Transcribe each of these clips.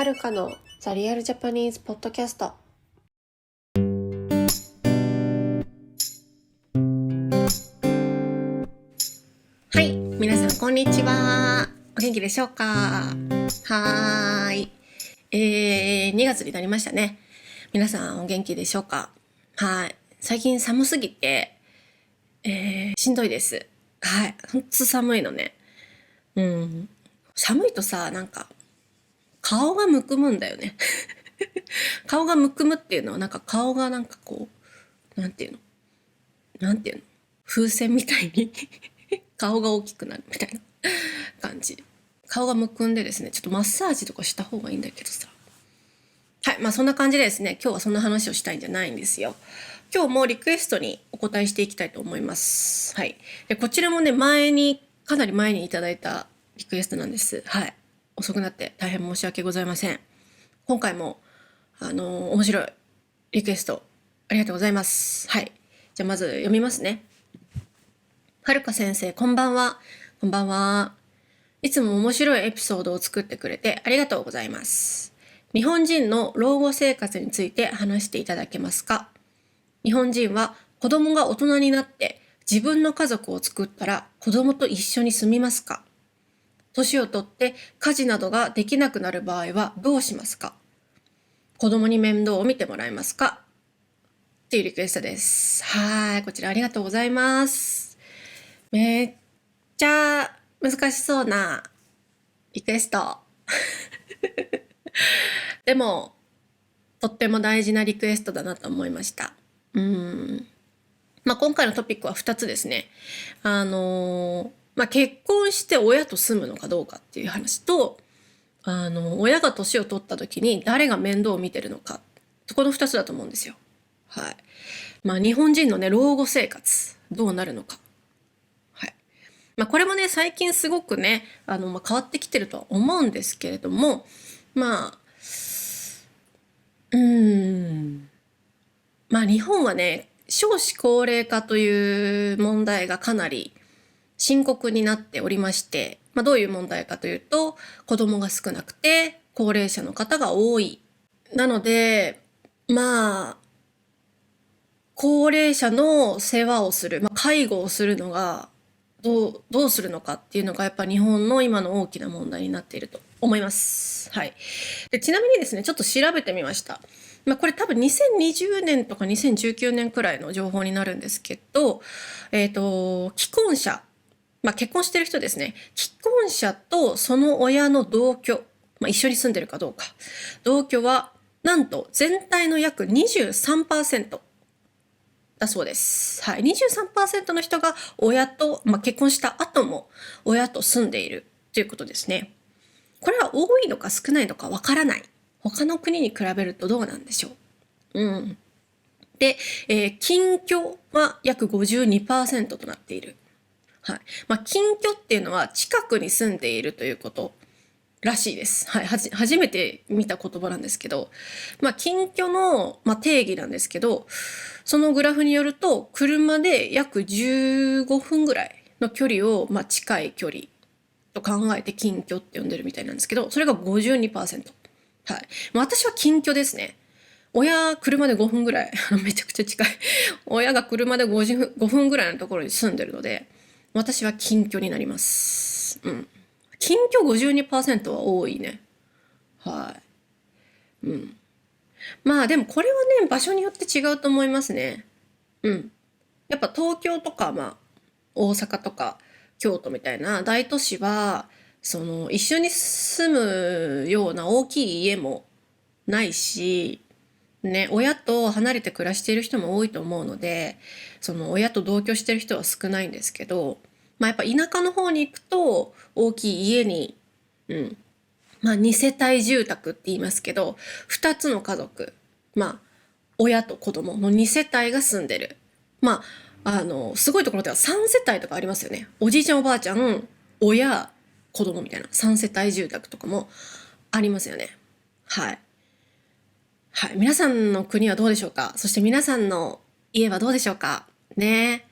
はるかのザリアルジャパニーズポッドキャスト。はい、皆さんこんにちは。お元気でしょうか？はーい、2月になりましたね。皆さんお元気でしょうか？はい、最近寒すぎて、しんどいです。はい、ほんと寒いのね。寒いとさ、なんか顔がむくむんだよね。顔がむくむっていうのは、なんか顔がなんかこう、なんていうの風船みたいに顔が大きくなるみたいな感じ。顔がむくんでですね、ちょっとマッサージとかした方がいいんだけどさ。はい、そんな感じでですね、今日はそんな話をしたいんじゃないんですよ。今日もリクエストにお答えしていきたいと思います。はい。で、こちらもね、かなり前にいただいたリクエストなんです。はい。遅くなって大変申し訳ございません。今回も、面白いリクエストありがとうございます。はい。じゃあまず読みますね。はるか先生、こんばんは。こんばんは。いつも面白いエピソードを作ってくれてありがとうございます。日本人の老後生活について話していただけますか？日本人は子供が大人になって自分の家族を作ったら子供と一緒に住みますか？年をとって家事などができなくなる場合はどうしますか？子供に面倒を見てもらえますか？っていうリクエストです。はい、こちらありがとうございます。めっちゃ難しそうなリクエスト。でも、とっても大事なリクエストだなと思いました。今回のトピックは2つですね。結婚して親と住むのかどうかっていう話と、親が年を取った時に誰が面倒を見てるのか。この2つだと思うんですよ。はい。日本人のね、老後生活、どうなるのか。はい。これもね、最近すごくね、変わってきてるとは思うんですけれども、日本はね、少子高齢化という問題がかなり深刻になっておりまして、どういう問題かというと、子供が少なくて高齢者の方が多い。なので、高齢者の世話をする、介護をするのがどうするのかっていうのがやっぱ日本の今の大きな問題になっていると思います。はい。で、ちなみにですね、ちょっと調べてみました。これ多分2020年とか2019年くらいの情報になるんですけど、既婚者、結婚してる人ですね。既婚者とその親の同居、一緒に住んでるかどうか。同居は、なんと全体の約23%。だそうです。はい。23% の人が親と、結婚した後も親と住んでいるということですね。これは多いのか少ないのかわからない。他の国に比べるとどうなんでしょう。で、近居は約 52% となっている。はい。近居っていうのは近くに住んでいるということらしいです。はい。初めて見た言葉なんですけど、近居の、定義なんですけど、そのグラフによると、車で約15分ぐらいの距離を、近い距離と考えて近居って呼んでるみたいなんですけど、それが 52%。はい。私は近居ですね。親、車で5分ぐらい。めちゃくちゃ近い。親が車で5分ぐらいのところに住んでるので、私は近居になります。近居 52% は多いね。はい。でもこれはね、場所によって違うと思いますね。やっぱ東京とか、大阪とか京都みたいな大都市は、一緒に住むような大きい家もないし、ね、親と離れて暮らしている人も多いと思うので、親と同居している人は少ないんですけど、やっぱ田舎の方に行くと、大きい家に、2世帯住宅って言いますけど、2つの家族、親と子供の2世帯が住んでる。すごいところでは3世帯とかありますよね。おじいちゃんおばあちゃん、親、子供みたいな3世帯住宅とかもありますよね。はい。はい。皆さんの国はどうでしょうか？そして皆さんの家はどうでしょうか？ね。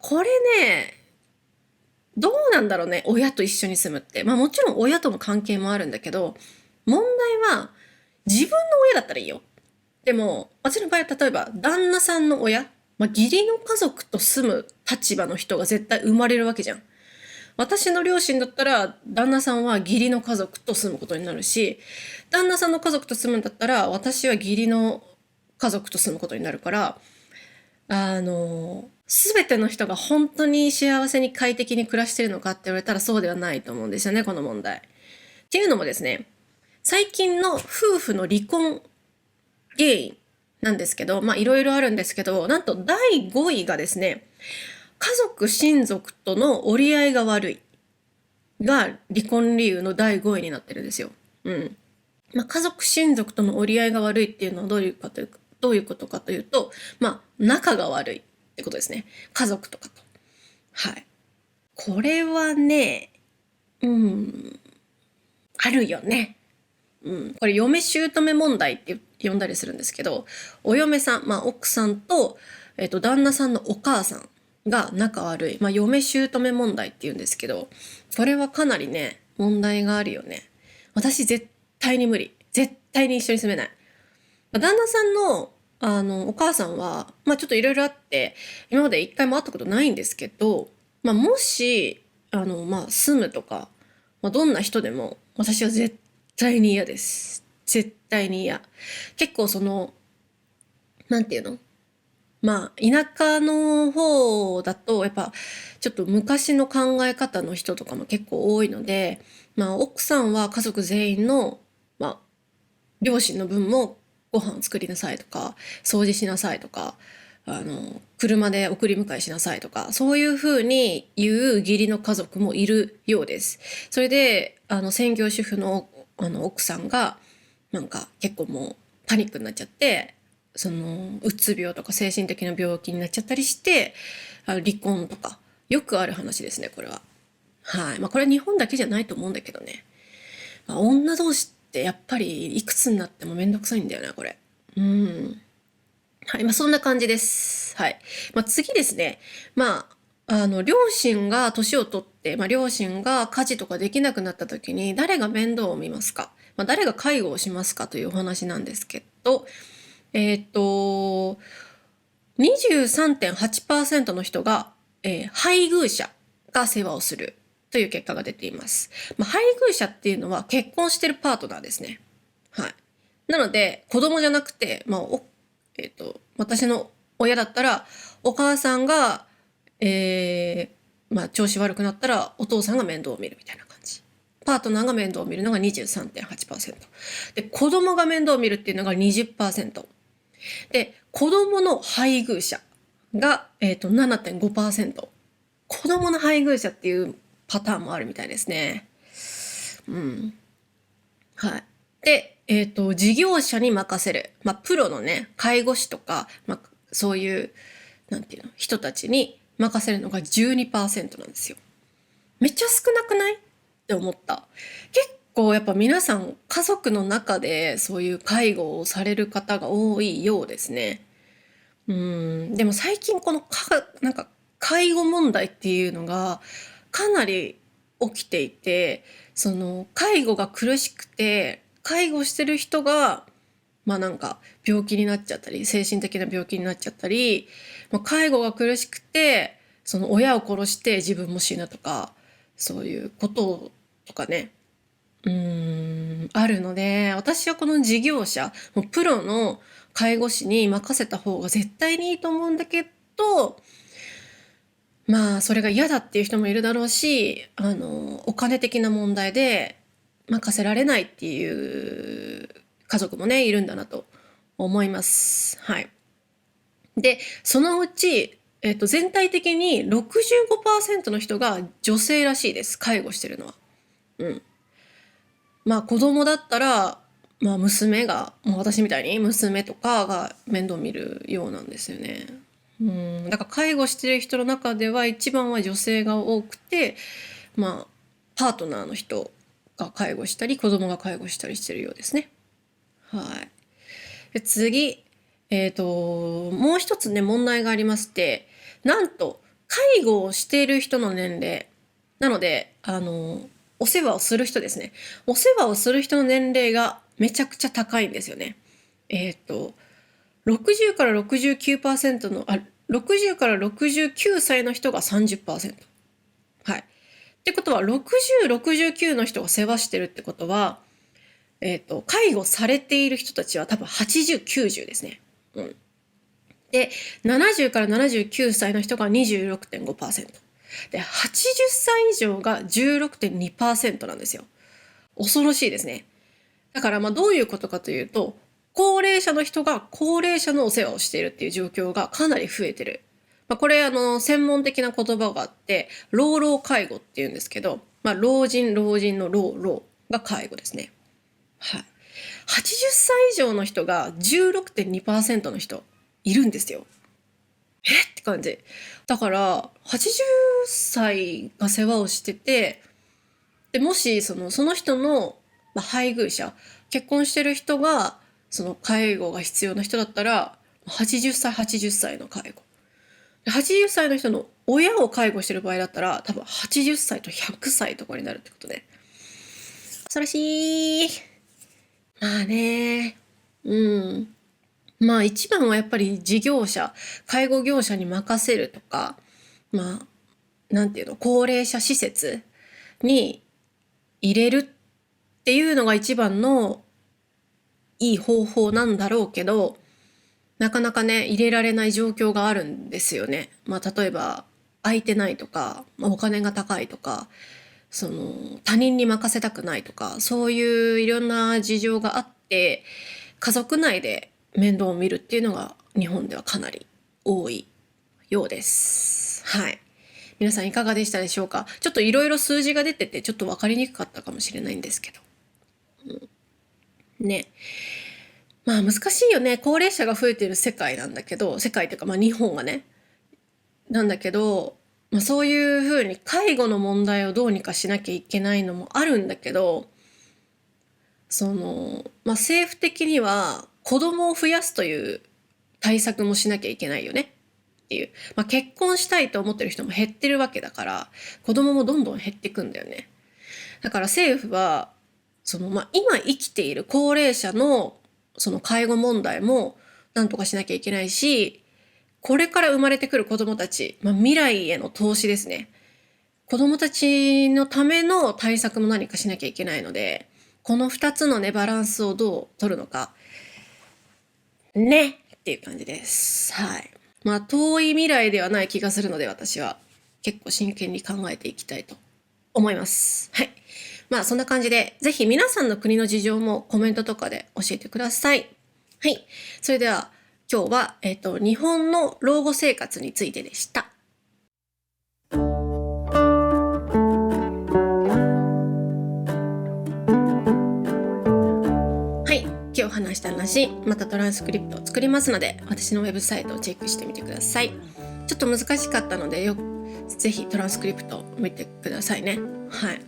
これね、どうなんだろうね。親と一緒に住むって。もちろん親との関係もあるんだけど、問題は自分の親だったらいいよ。でも私の場合は例えば旦那さんの親、義理の家族と住む立場の人が絶対生まれるわけじゃん。私の両親だったら旦那さんは義理の家族と住むことになるし、旦那さんの家族と住むんだったら私は義理の家族と住むことになるから、全ての人が本当に幸せに快適に暮らしてるのかって言われたらそうではないと思うんですよね、この問題。っていうのもですね、最近の夫婦の離婚原因なんですけど、いろいろあるんですけど、なんと第5位がですね、家族親族との折り合いが悪いが離婚理由の第5位になってるんですよ。家族親族との折り合いが悪いっていうのはどういうことかというと、仲が悪いってことですね。家族とかと。はい。これはね、あるよね。これ嫁姑問題って呼んだりするんですけど、お嫁さん、奥さんと、旦那さんのお母さんが仲悪い、嫁姑問題って言うんですけど、これはかなりね、問題があるよね。私絶対に無理。絶対に一緒に住めない。旦那さんの、お母さんは、ちょっといろいろあって、今まで一回も会ったことないんですけど、もし、住むとか、どんな人でも、私は絶対に嫌です。絶対に嫌。結構なんていうの、田舎の方だと、やっぱ、ちょっと昔の考え方の人とかも結構多いので、奥さんは家族全員の、両親の分もご飯作りなさいとか、掃除しなさいとか、車で送り迎えしなさいとか、そういうふうに言う義理の家族もいるようです。それで、専業主婦の、奥さんが、結構もうパニックになっちゃって、うつ病とか精神的な病気になっちゃったりして、離婚とか、よくある話ですね、これは。はい。これは日本だけじゃないと思うんだけどね。女同士ってやっぱりいくつになってもめんどくさいんだよな、これ。はい、そんな感じです。はい。次ですね。両親が年を取って、両親が家事とかできなくなった時に誰が面倒を見ますか、誰が介護をしますかというお話なんですけど、23.8% の人が、配偶者が世話をするという結果が出ています。配偶者っていうのは結婚してるパートナーですね。はい。なので、子供じゃなくて、私の親だったら、お母さんが、調子悪くなったら、お父さんが面倒を見るみたいな感じ。パートナーが面倒を見るのが 23.8%。で、子供が面倒を見るっていうのが 20%。で、子供の配偶者が、7.5%。子供の配偶者っていうパターンもあるみたいですね。はい。で、事業者に任せる。プロのね、介護士とか、そういう、なんていうの、人たちに任せるのが 12% なんですよ。めっちゃ少なくないって思った。結構やっぱ皆さん家族の中でそういう介護をされる方が多いようですね。でも最近このなんか介護問題っていうのがかなり起きていて、介護が苦しくて介護してる人が病気になっちゃったり、精神的な病気になっちゃったり、介護が苦しくて親を殺して自分も死ぬとか、そういうこととかね、あるので、私はこの事業者、もうプロの介護士に任せた方が絶対にいいと思うんだけど、それが嫌だっていう人もいるだろうし、お金的な問題で任せられないっていう家族もね、いるんだなと思います。はい。で、そのうち、全体的に 65% の人が女性らしいです。介護してるのは。子供だったら、娘が、私みたいに娘とかが面倒見るようなんですよね。だから介護してる人の中では一番は女性が多くて、パートナーの人が介護したり、子供が介護したりしてるようですね。はい。で次、もう一つね、問題がありまして、なんと、介護をしている人の年齢。なので、お世話をする人ですね。お世話をする人の年齢がめちゃくちゃ高いんですよね。60から69%の、60から69歳の人が 30%。はい。ってことは、60、69の人が世話してるってことは、介護されている人たちは多分80、90ですね。うん。で、70から79歳の人が 26.5%。で、80歳以上が 16.2% なんですよ。恐ろしいですね。だからどういうことかというと、高齢者の人が高齢者のお世話をしているっていう状況がかなり増えてる。これ専門的な言葉があって、老老介護っていうんですけど、老人の老が介護ですね。はい。80歳以上の人が 16.2% の人いるんですよ。って感じ。だから80歳が世話をしてて、でもしその人の、配偶者、結婚してる人がその介護が必要な人だったら、80歳80歳の介護、80歳の人の親を介護してる場合だったら多分80歳と100歳とかになるってことで、恐ろしい。一番はやっぱり事業者、介護業者に任せるとか、なんていうの、高齢者施設に入れるっていうのが一番のいい方法なんだろうけど、なかなかね、入れられない状況があるんですよね。例えば、空いてないとか、お金が高いとか、他人に任せたくないとか、そういういろんな事情があって、家族内で面倒を見るっていうのが日本ではかなり多いようです。はい。皆さんいかがでしたでしょうか。ちょっといろいろ数字が出ててちょっと分かりにくかったかもしれないんですけど。ね。難しいよね。高齢者が増えている世界なんだけど、世界というか日本がね。なんだけど、そういうふうに介護の問題をどうにかしなきゃいけないのもあるんだけど、政府的には子供を増やすという対策もしなきゃいけないよねっていう。結婚したいと思ってる人も減ってるわけだから、子供もどんどん減ってくんだよね。だから政府は、今生きている高齢者のその介護問題もなんとかしなきゃいけないし、これから生まれてくる子供たち、未来への投資ですね。子供たちのための対策も何かしなきゃいけないので、この2つのね、バランスをどう取るのか、ねっていう感じです。はい。遠い未来ではない気がするので、私は結構真剣に考えていきたいと思います。はい。そんな感じで、ぜひ皆さんの国の事情もコメントとかで教えてください。はい。それでは、今日は、日本の老後生活についてでした。はい。今日話した話、またトランスクリプトを作りますので、私のウェブサイトをチェックしてみてください。ちょっと難しかったので、ぜひトランスクリプトを見てくださいね。はい。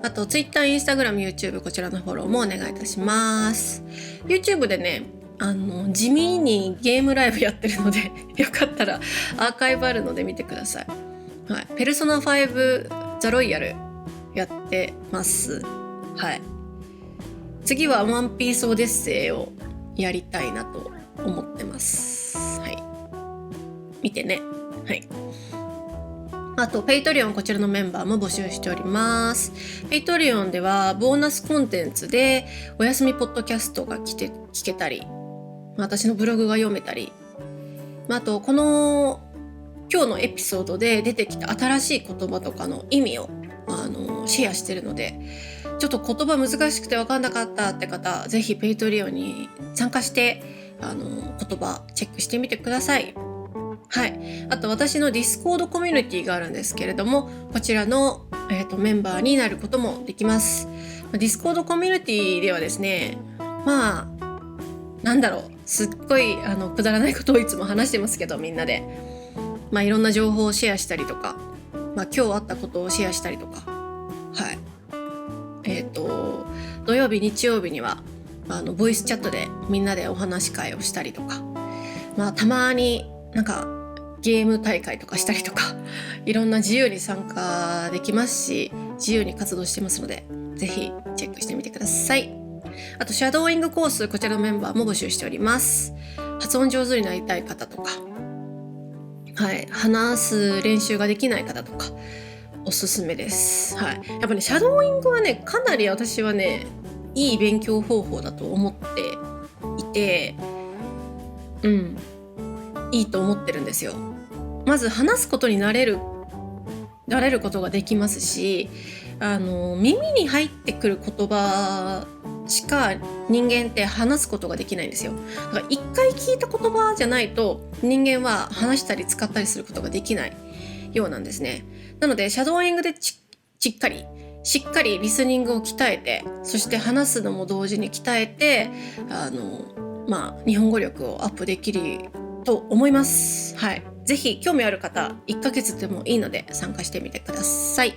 あと Twitter、Instagram、YouTube こちらのフォローもお願いいたします。YouTube でね、地味にゲームライブやってるのでよかったらアーカイブあるので見てください。はい。ペルソナ5ザロイヤルやってます。はい。次はワンピースオデッセイをやりたいなと思ってます。はい。見てね。はい。あと、ペイトリオンこちらのメンバーも募集しております。ペイトリオンではボーナスコンテンツでお休みポッドキャストが聞けたり、私のブログが読めたり、あと、今日のエピソードで出てきた新しい言葉とかの意味をシェアしてるので、ちょっと言葉難しくて分かんなかったって方、ぜひペイトリオンに参加して言葉チェックしてみてください。はい。あと私のディスコードコミュニティがあるんですけれども、こちらの、メンバーになることもできます。ディスコードコミュニティではですね、すっごいくだらないことをいつも話してますけど、みんなで。いろんな情報をシェアしたりとか、今日あったことをシェアしたりとか、はい。土曜日、日曜日にはボイスチャットでみんなでお話し会をしたりとか、たまにゲーム大会とかしたりとか、いろんな自由に参加できますし、自由に活動してますので、ぜひチェックしてみてください。あとシャドーイングコース、こちらのメンバーも募集しております。発音上手になりたい方とか、はい、話す練習ができない方とかおすすめです。はい、やっぱねシャドーイングはねかなり私はねいい勉強方法だと思っていて、いいと思ってるんですよ。まず話すことに慣れることができますし、耳に入ってくる言葉しか人間って話すことができないんですよ。だから一回聞いた言葉じゃないと人間は話したり使ったりすることができないようなんですね。なのでシャドーイングでしっかりリスニングを鍛えて、そして話すのも同時に鍛えて、日本語力をアップできると思います。はい、ぜひ興味ある方1ヶ月でもいいので参加してみてください。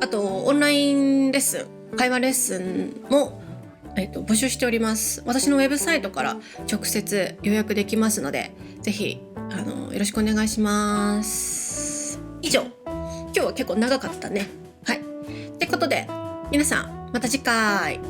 あとオンラインレッスン、会話レッスンも、募集しております。私のウェブサイトから直接予約できますので、ぜひよろしくお願いします。以上、今日は結構長かったね。はい。ってことで皆さんまた次回。